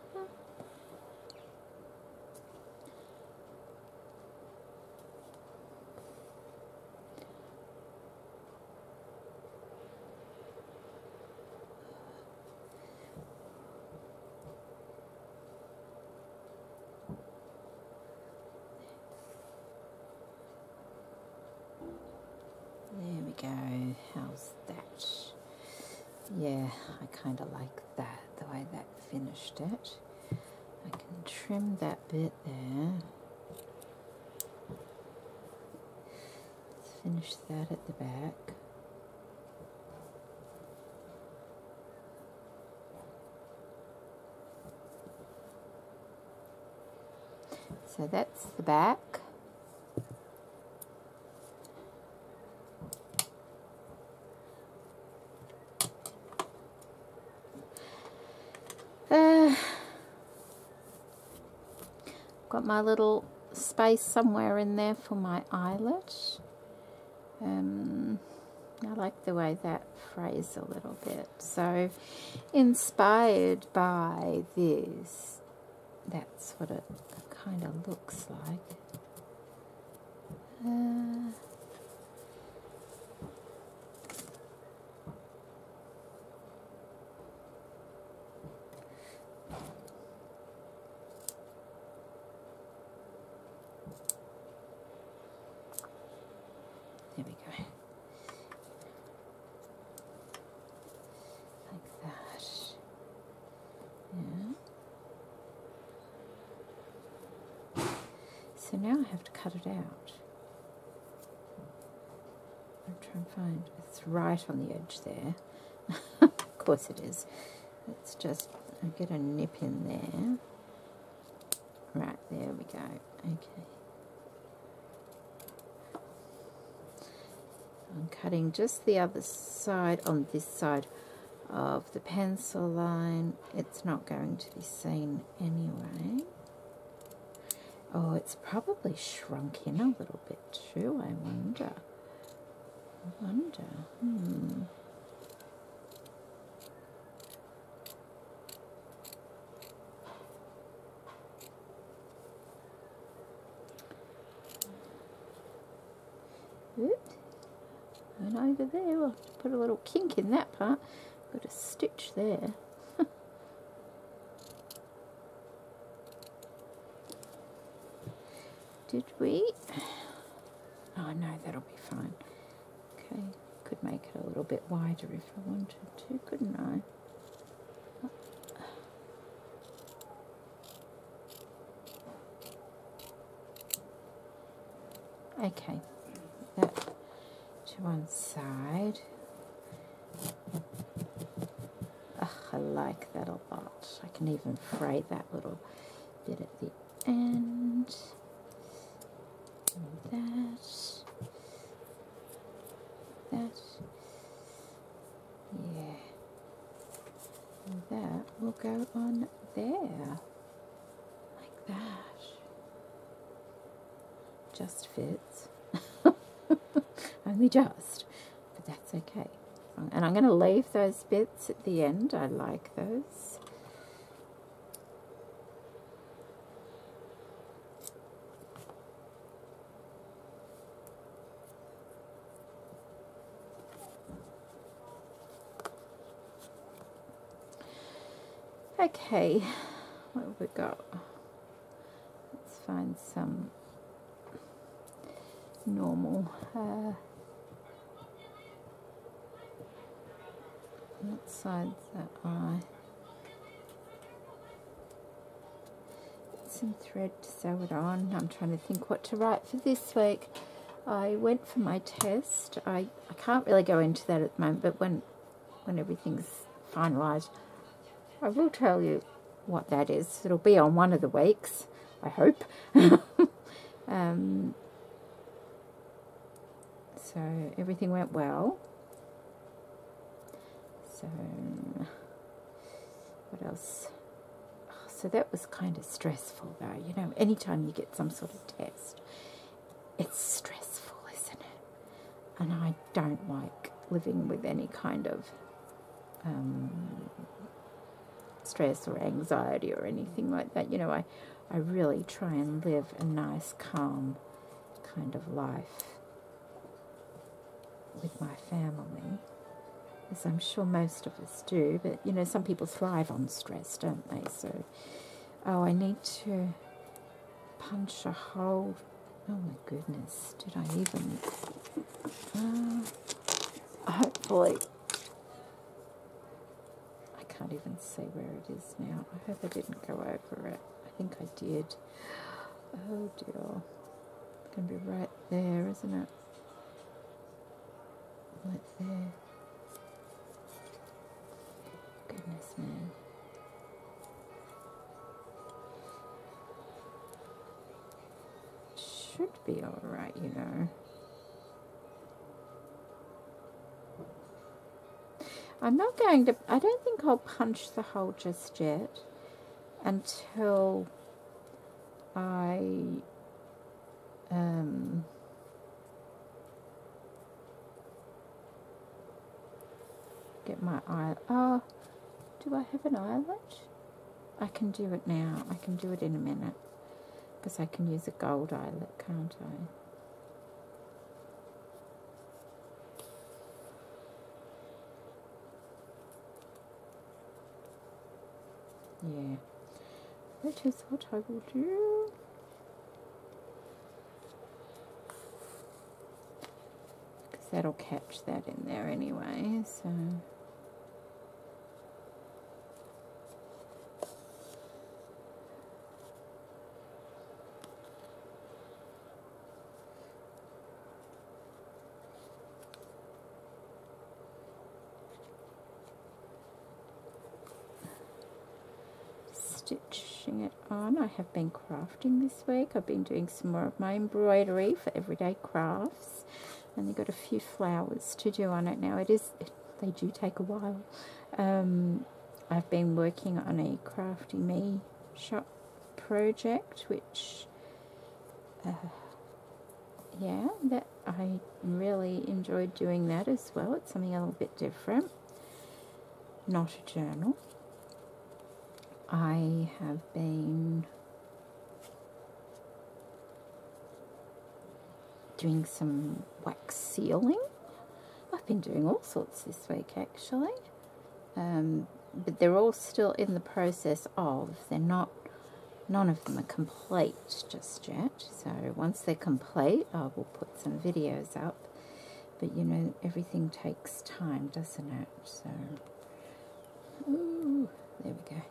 There we go. How's that? Yeah, I kind of like that, the way that finished it. I can trim that bit there. Let's finish that at the back. So that's the back. Got my little space somewhere in there for my eyelet. I like the way that frays a little bit. So, inspired by this, that's what it kind of looks like. There we go. Like that. Yeah. So now I have to cut it out. I'm trying to find, it's right on the edge there. Of course it is. Let's just get a nip in there. Right, there we go. Okay. I'm cutting just the other side, on this side of the pencil line. It's not going to be seen anyway. Oh, it's probably shrunk in a little bit too, I wonder. Oops. And over there, we'll have to put a little kink in that part. Got a stitch there. Did we? Oh no, that'll be fine. Okay, could make it a little bit wider if I wanted to, couldn't I? Okay, that to one side. Oh, I like that a lot. I can even fray that little bit at the end. And that. Yeah. And that will go on there. Like that. fits. Only just, but that's okay. And I'm going to leave those bits at the end. I like those. Okay, what have we got? Let's find some normal. What side's that eye? Some thread to sew it on. I'm trying to think what to write for this week. I went for my test. I can't really go into that at the moment, but when everything's finalised, I will tell you what that is. It'll be on one of the weeks, I hope. So everything went well. So what else? Oh, so that was kind of stressful though. You know, anytime you get some sort of test, it's stressful, isn't it? And I don't like living with any kind of stress or anxiety or anything like that. You know, I really try and live a nice, calm kind of life with my family, as I'm sure most of us do. But, you know, some people thrive on stress, don't they? So, oh, I need to punch a hole. Oh, my goodness. Did I even... hopefully... I can't even see where it is now. I hope I didn't go over it. I think I did. Oh, dear. It's going to be right there, isn't it? Right there. Goodness me. Should be alright, you know. I'm not going to, I don't think I'll punch the hole just yet until I get my eye. Oh, do I have an eyelet? I can do it now. I can do it in a minute because I can use a gold eyelet, can't I? Yeah, that is what I will do. Because that'll catch that in there anyway, so... Stitching it on. I have been crafting this week. I've been doing some more of my embroidery for everyday crafts, and they've got a few flowers to do on it now. They do take a while. I've been working on a Crafty Me shop project, which yeah, that I really enjoyed doing that as well. It's something a little bit different, not a journal. I have been doing some wax sealing. I've been doing all sorts this week actually, but they're all still in the process of, none of them are complete just yet. So once they're complete, I will put some videos up. But you know, everything takes time, doesn't it? So, ooh, there we go.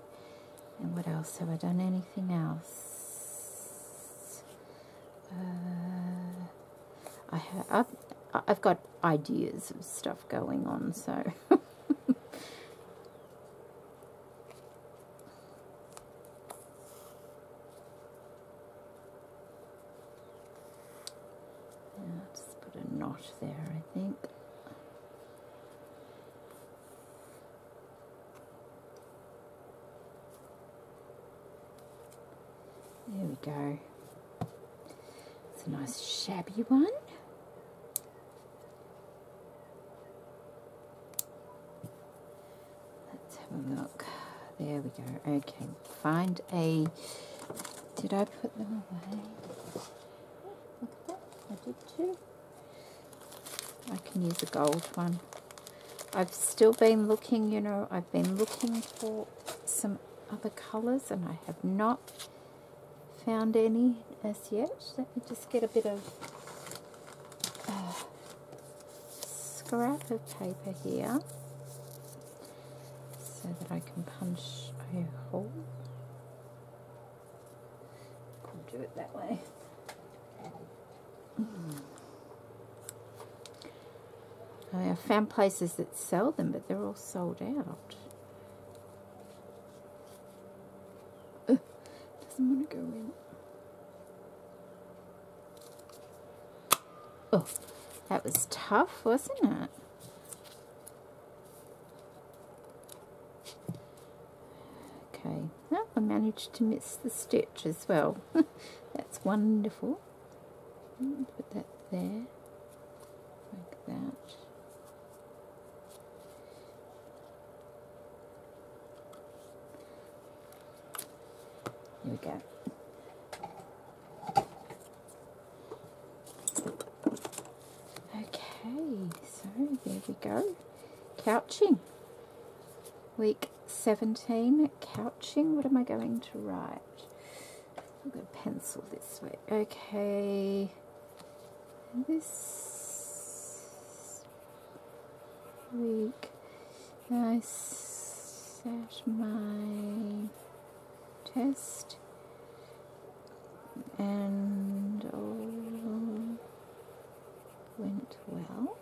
And what else? Have I done anything else? I've got ideas of stuff going on, so... I'll just put a knot there, I think. There we go. It's a nice shabby one. Let's have a look. There we go. Okay, find a... Did I put them away? Look at that. I did too. I can use a gold one. I've still been looking, you know, I've been looking for some other colours and I have not found any as yet. Let me just get a bit of scrap of paper here so that I can punch a hole. I'll do it that way. I found places that sell them, but they're all sold out. Doesn't want to go in. Oh, that was tough, wasn't it? Okay, well, I managed to miss the stitch as well. That's wonderful. Put that there, like that. Here we go. Okay, so there we go. Couching. Week 17, couching. What am I going to write? I'm going to pencil this way. Okay. This week I sat my test and all went well.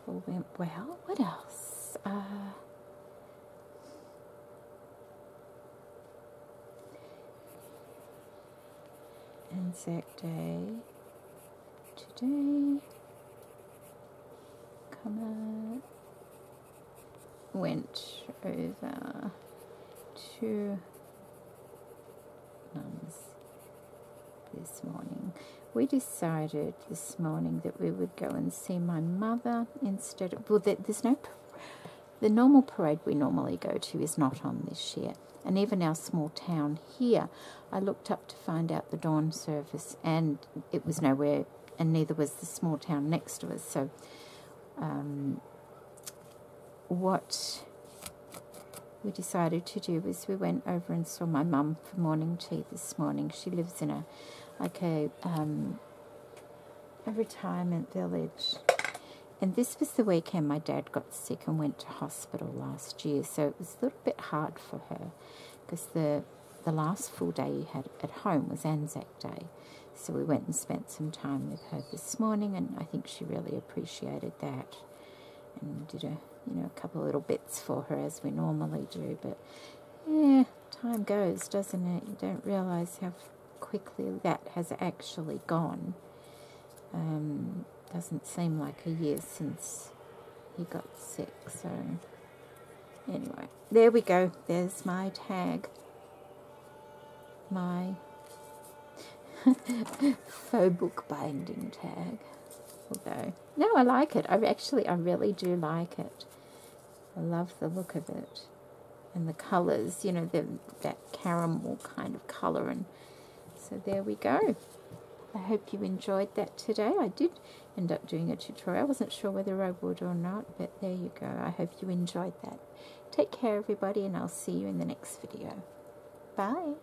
All went well. What else? Anzac Day today. Went over to Mum's this morning. We decided this morning that we would go and see my mother instead of, well, there's no, the normal parade we normally go to is not on this year. And even our small town here, I looked up to find out the dawn service and it was nowhere, and neither was the small town next to us. So what we decided to do was we went over and saw my mum for morning tea this morning. She lives in a retirement village, and this was the weekend my dad got sick and went to hospital last year, so it was a little bit hard for her because the last full day he had at home was Anzac Day. So we went and spent some time with her this morning, and I think she really appreciated that, and did a couple of little bits for her as we normally do. But yeah, time goes, doesn't it? You don't realise how quickly that has actually gone. Doesn't seem like a year since he got sick. So anyway, there we go. There's my tag. My faux book binding tag. Although, no, I like it. I really do like it. I love the look of it. And the colours, you know, that caramel kind of colour. And so there we go. I hope you enjoyed that today. I did end up doing a tutorial. I wasn't sure whether I would or not, but there you go. I hope you enjoyed that. Take care, everybody, and I'll see you in the next video. Bye.